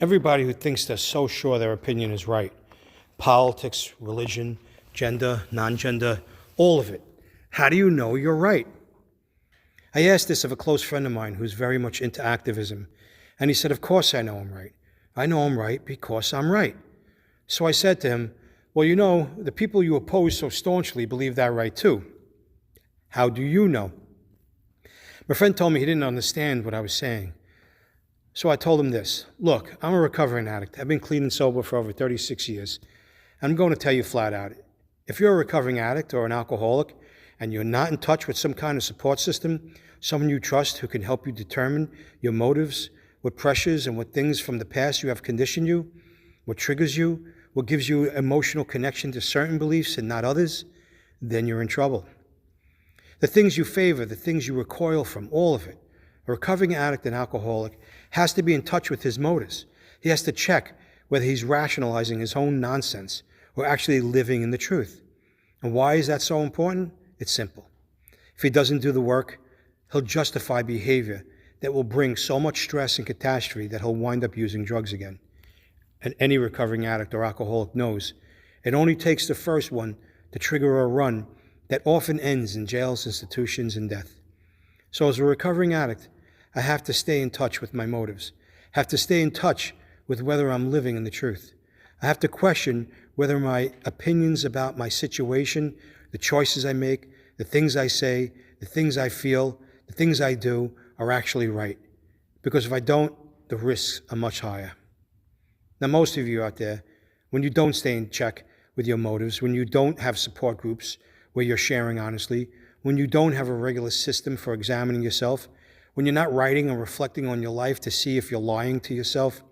Everybody who thinks they're so sure their opinion is right, politics, religion, gender, non-gender, all of it. How do you know you're right? I asked this of a close friend of mine who's very much into activism, and he said, of course I know I'm right. I know I'm right because I'm right. So I said to him, well, you know, the people you oppose so staunchly believe that right too. How do you know? My friend told me he didn't understand what I was saying. So I told him this. Look, I'm a recovering addict. I've been clean and sober for over 36 years. I'm going to tell you flat out, if you're a recovering addict or an alcoholic and you're not in touch with some kind of support system, someone you trust who can help you determine your motives, what pressures and what things from the past you have conditioned you, what triggers you, what gives you emotional connection to certain beliefs and not others, then you're in trouble. The things you favor, the things you recoil from, all of it. A recovering addict and alcoholic has to be in touch with his motives. He has to check whether he's rationalizing his own nonsense or actually living in the truth. And why is that so important? It's simple. If he doesn't do the work, he'll justify behavior that will bring so much stress and catastrophe that he'll wind up using drugs again. And any recovering addict or alcoholic knows it only takes the first one to trigger a run that often ends in jails, institutions, and death. So as a recovering addict, I have to stay in touch with my motives, have to stay in touch with whether I'm living in the truth. I have to question whether my opinions about my situation, the choices I make, the things I say, the things I feel, the things I do are actually right. Because if I don't, the risks are much higher. Now, most of you out there, when you don't stay in check with your motives, when you don't have support groups where you're sharing honestly, when you don't have a regular system for examining yourself, when you're not writing and reflecting on your life to see if you're lying to yourself,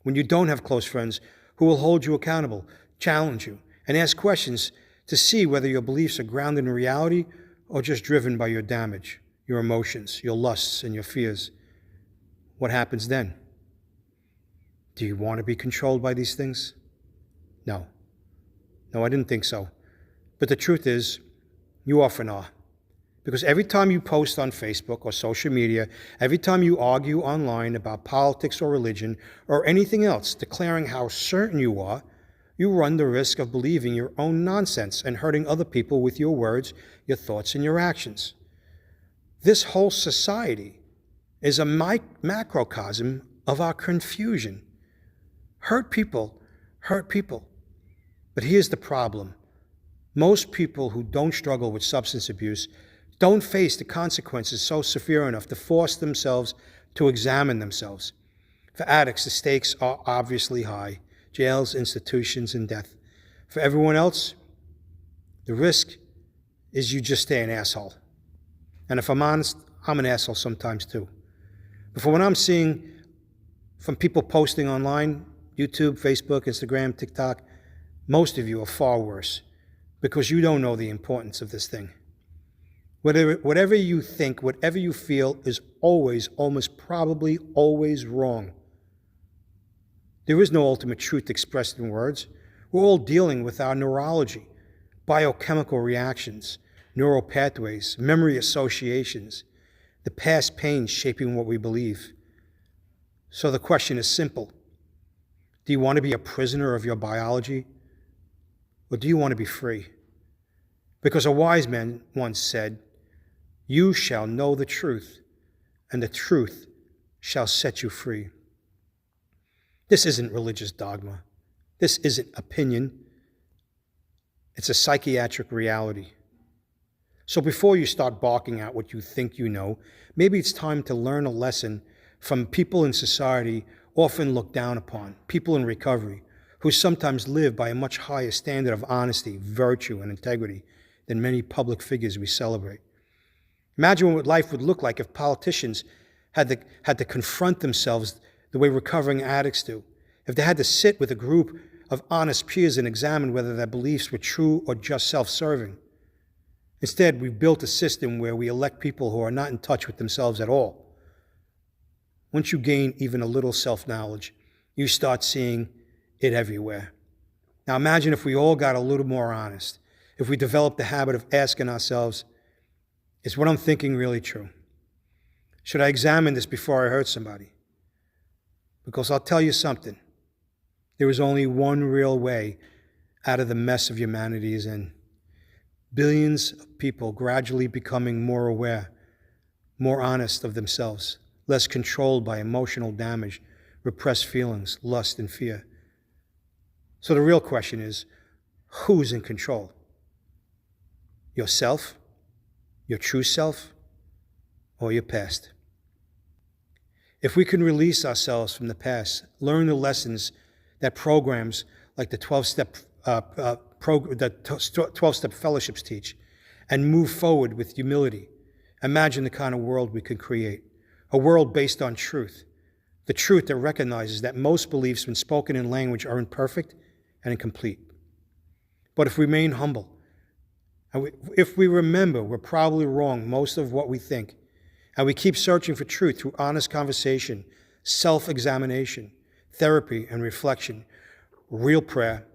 when you don't have close friends who will hold you accountable, challenge you, and ask questions to see whether your beliefs are grounded in reality or just driven by your damage, your emotions, your lusts, and your fears, what happens then? Do you want to be controlled by these things? No. No, I didn't think so. But the truth is, you often are. Because every time you post on Facebook or social media, every time you argue online about politics or religion or anything else, declaring how certain you are, you run the risk of believing your own nonsense and hurting other people with your words, your thoughts, and your actions. This whole society is a macrocosm of our confusion. Hurt people hurt people. But here's the problem. Most people who don't struggle with substance abuse don't face the consequences so severe enough to force themselves to examine themselves. For addicts, the stakes are obviously high: jails, institutions, and death. For everyone else, the risk is you just stay an asshole. And if I'm honest, I'm an asshole sometimes too. But for what I'm seeing from people posting online, YouTube, Facebook, Instagram, TikTok, most of you are far worse because you don't know the importance of this thing. Whatever you think, whatever you feel is always, almost probably always wrong. There is no ultimate truth expressed in words. We're all dealing with our neurology, biochemical reactions, neural pathways, memory associations, the past pain shaping what we believe. So the question is simple. Do you want to be a prisoner of your biology, or do you want to be free? Because a wise man once said, "You shall know the truth, and the truth shall set you free." This isn't religious dogma. This isn't opinion. It's a psychiatric reality. So before you start barking out what you think you know, maybe it's time to learn a lesson from people in society often looked down upon, people in recovery, who sometimes live by a much higher standard of honesty, virtue, and integrity than many public figures we celebrate. Imagine what life would look like if politicians had to confront themselves the way recovering addicts do, if they had to sit with a group of honest peers and examine whether their beliefs were true or just self-serving. Instead, we've built a system where we elect people who are not in touch with themselves at all. Once you gain even a little self-knowledge, you start seeing it everywhere. Now imagine if we all got a little more honest, if we developed the habit of asking ourselves, is what I'm thinking really true? Should I examine this before I hurt somebody? Because I'll tell you something. There is only one real way out of the mess of humanity is in. Billions of people gradually becoming more aware, more honest of themselves, less controlled by emotional damage, repressed feelings, lust, and fear. So the real question is, who's in control? Yourself, your true self, or your past? If we can release ourselves from the past, learn the lessons that programs like the 12-step fellowships teach, and move forward with humility, imagine the kind of world we could create. A world based on truth. The truth that recognizes that most beliefs when spoken in language are imperfect and incomplete. But if we remain humble, and if we remember we're probably wrong most of what we think, and we keep searching for truth through honest conversation, self-examination, therapy and reflection, real prayer,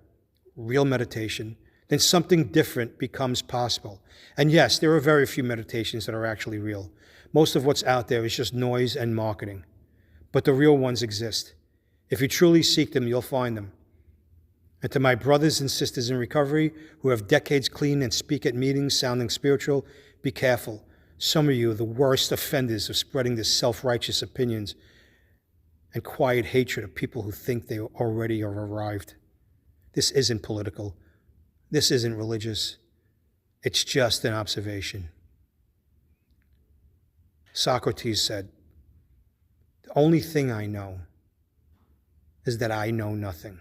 real meditation, then something different becomes possible. And yes, there are very few meditations that are actually real. Most of what's out there is just noise and marketing. But the real ones exist. If you truly seek them, you'll find them. And to my brothers and sisters in recovery who have decades clean and speak at meetings sounding spiritual, be careful. Some of you are the worst offenders of spreading this self-righteous opinions and quiet hatred of people who think they already have arrived. This isn't political. This isn't religious. It's just an observation. Socrates said, "The only thing I know is that I know nothing."